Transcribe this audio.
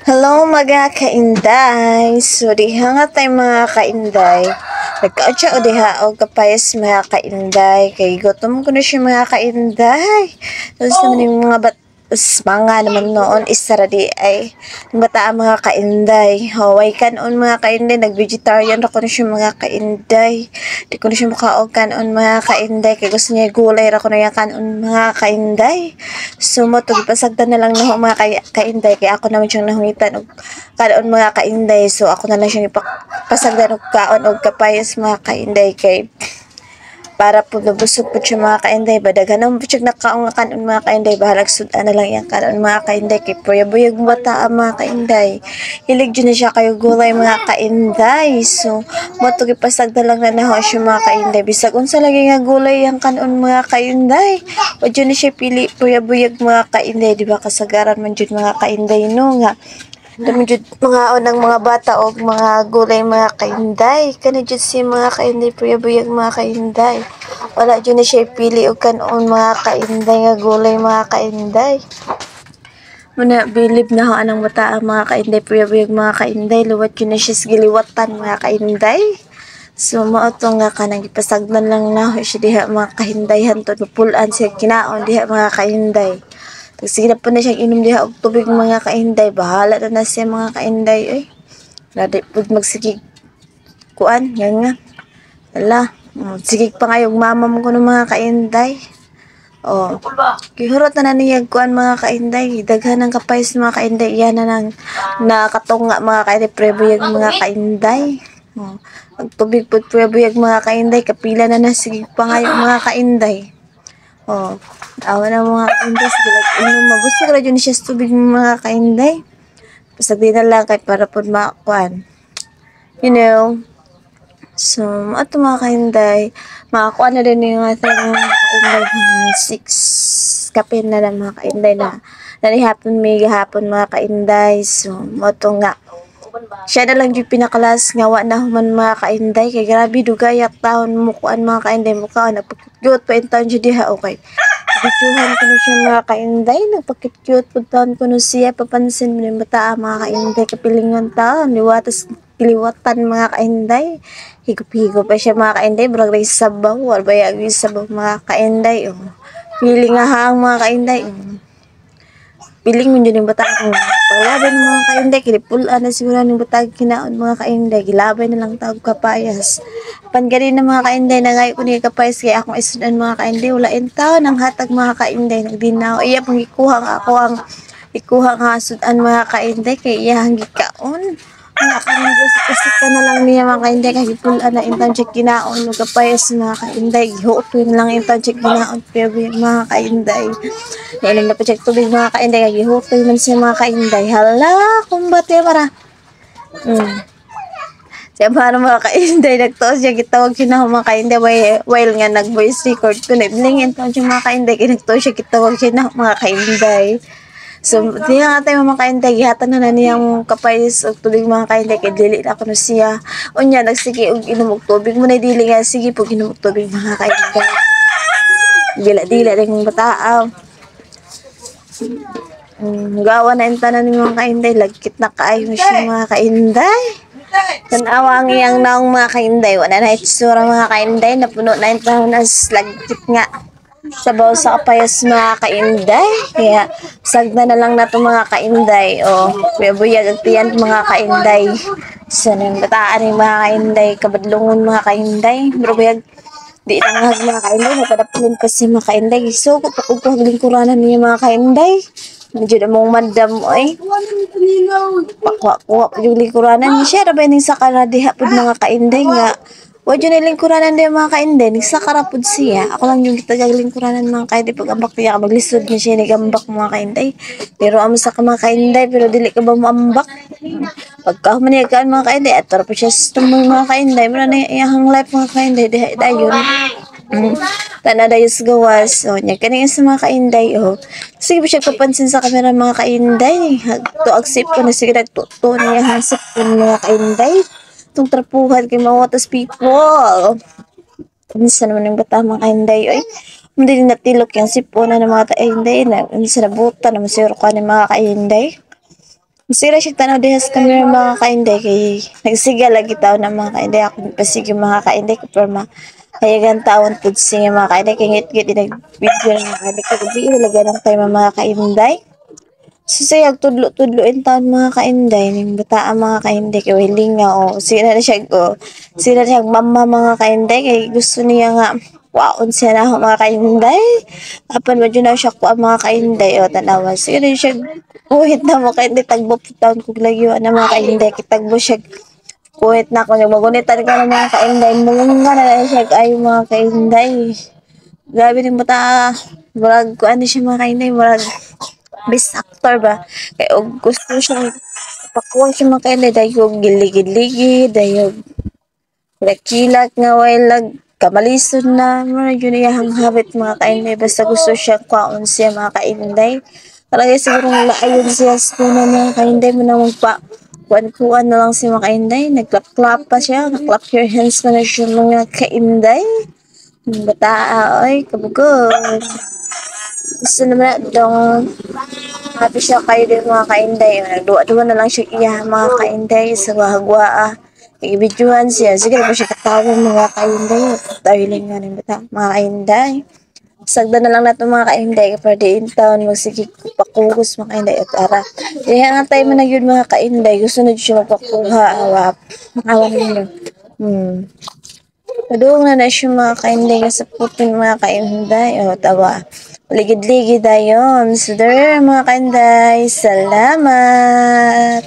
Hello mga kainday! So diha nga tayo mga kainday. Nagkautsa o diha o kapayas mga kainday. Kay gutom ko na siya mga kainday. Tapos naman yung mga naman noon isara di ay bata mga kainday. Haway kanon mga kainday. Nag-vegetarian ako na siya mga kainday. Di ko na siya makaog kanon mga kainday. Kay gusto niya gulay ra ko na yan kanon mga kainday. So mo pasagdan na lang na mga kainday. Kaya ako naman siyang nahungitan og kanon mga kainday. So ako na lang siyang ipasagdan og kaon og kapayas mga kainday. Kay para po nabusog po siya mga kainday. Badaghanan po siya nakaong kanon mga kainday. Bahalag sudan na lang yan kanon mga kainday. Kay puyabuyag bata mga kainday. Hilig dyan na siya kayo gulay mga kainday. So, matog ipasagda lang na naho siya mga kainday. Bisag unsa lagi nga gulay ang kanon mga kainday. O dyan na siya pili puyabuyag mga kainday. Diba kasagaran man dyan mga kainday no nga. Dami jud mga unang mga bata o mga gulay mga kainday. Kani jud si mga kainday puyabuyag mga kainday. Wala jud na siya pili og kanon mga kainday nga gulay mga kainday. Muna bilib na ho anang bata ang mga kainday puyabuyag mga kainday. Luwat yun na siya giliwatan mga kainday. So mao to nga kanang ipasagdan lang na ho siya diha mga kahinday to pulan siya kinaon diha mga kainday. Sige na po na siyang inom diha og tubig mga kainday. Bahala na siya mga kainday. Ay, nadi po magsigig kuan. Yan nga. Ala, sigig pa ngayong mama mo ko ng mga kainday. Oh, gihurot na naniyag kuan mga kainday. Daghan ng kapayas mga kainday. Yan na nang nakatunga mga kainday. Prebuyag mga kainday. Oh, magtubig po prebuyag mga kainday. Kapila na sigig pa ngayong mga kainday. Oh, awa na mga kainday. Sige lang, magusto ko na siya tubig mga kainday. Pasagdi na lang kay para po makuan. You know. So, ato mga kainday. Makakuha na rin yung ating mga kainday. 6 kape na lang mga kainday na. Nanihapon may gahapon mga kainday. So, moto nga. Siya na lang yung pinakalas nga wa na human mga kainday. Kay grabe dugayak taon mukuan mga kainday. Mukha nagpakyut pa yung taon siya diha. Okay. Videohan ko na siya mga kainday. Nagpakyut po taon ko na siya. Papansin mo yung bata mga kainday. Kapilingan taon. Liwatan mga kainday. Higop-higop pa siya mga kainday. Brag rin sabaw. Walbayag yung sabaw mga kainday. Piling nga hang mga kainday. Piling mo dyan yung bata ko. Paglaban ng mga kainday, kinipulaan na siguro ng bata kinaon mga kainday. Gilabay na lang tawag kapayas. Panggarin ng mga kainday na ngayon ko niya kapayas kaya akong isunan mga kainday. Walain tao ng hatag mga kainday. Nagdinaw. Iya pang ikuhang hasudan mga kainday. Kaya iya hanggi kaon. Mga kainday, kasi ka na lang niya mga kainday. Kagipulaan na intan siya kinaon. Kapayas mga kainday. Gihuotoy na lang intan siya kinaon. Pero mga kainday. Nailang na pa check tubig mga kainday. Kagihutoy man siya mga kainday. Hala, kumbate para. Siya para mga kainday. Nagtoos siya. Kitawag siya na mga kainday. While nga nag-voice record ko. Nablingin to siya mga kainday. Kinagtoos siya. Kitawag siya na mga kainday. So, di nga tayo mga kainday. Gihatan na niyang kapayas o tubig mga kainday. Kaya dili na ako na siya. O niya, nagsige og inom og tubig mo na dili nga. Sige po, inom og tubig mga kainday. Dila-dila rin yung bataaw. Gawa na yung tanan ng mga kainday. Lagkit na kaayo siya mga kainday. Tanawa ang iyang naong mga kainday. Wala na itsura mga kainday. Napuno na yung taon as lagkit nga. Sabaw sa kapayas mga kainday. Kaya sagda na lang na ito mga kainday. O, buyag at tiyan mga kainday. So, nang bataan yung mga kainday. Kabadlungon mga kainday. Pero buyag di tanghag mga kainday. Napadapulin pa si mga kainday. So, kapag lingkuranan niya mga kainday. Medyo na mong madam ay. Pakwa-kuha po yung lingkuranan niya. Siya rabay ning sakara diha po mga kainday nga. Wadyo na lingkuranan din mga kainday. Nagsakara po siya. Ako lang yung kitagag lingkuranan mga kainday. Pag ambak niya ka maglisod niya siya nagambak mga kainday. Pero amo sa ka mga kainday. Pero dili ka ba maambak? Pagka humaniyagaan mga kainday. At tara po siya sa mga kainday. Muna na iyahang life mga kainday. Dayon. Tanadayos gawas. O, niya kanina sa mga kainday. O. Sige po siya kapansin sa kamera mga kainday. To agsip ko na sige nagtuto niya hasip ko mga kainday. Itong trapuhan kay mawatas people. Minsan naman yung bata mga kainday. Ay, hindi natilok yung sipona ng mga kainday. Minsan nabuta na masiro ka ng mga kainday. Sira siya tanaw diha sa camera mga kainday kay nagsiga lagi tao na mga kainday ako pasige mga kainday ko pero hayagan taon pud siya mga kainday kay ngit-ngit nag-video na mga kainday kay gabi ilagay ng time mga kainday. So sayag tudlo-tudloin taon mga kainday ning bataan mga kainday kay willing nga o sila na siya mama mga kainday kay gusto niya nga waon siya na ako mga kainday. Apan medyo na siya ko mga kainday o tanawa. Sige siya uhit na mo kainday tagbo taon kog lagyo na mga kainday kitagbo siya uhit na ko magunitan ka ng mga kainday munga na lang siya ay mga kainday. Grabe ning bata murag kuan siya mga kainday murag best actor ba kay og gusto siya pakuha siya mga kainday dayog giligid-ligid dayog kilat nga way lag kamalisod na mga yun iyang habit mga kainday basta gusto siya kwaon siya mga kainday talaga siguro laayon siya sa kuna mga kainday mo na magpa kuan-kuan na lang si mga kainday nagklap-klap pa siya naklap your hands na siya mga kainday bata ay kabugod gusto naman dong happy siya kayo din mga kainday nagduwa-duwa na lang siya iya mga kainday sa wahagwa Ibidyohan siya. Sige, pa siya katawa mga kainday. Darling nga rin bata. Mga kainday. Sagda na lang natin mga kainday. Para di in town. Magsige pakugos mga kainday. At ara. Kaya nga tayo man na yun mga kainday. Gusto na siya magpakuha. Awan ninyo. Padung na na siya mga kainday. Sa putin mga kainday. O, tawa. Ligid-ligid ayon. So, there mga kainday. Salamat.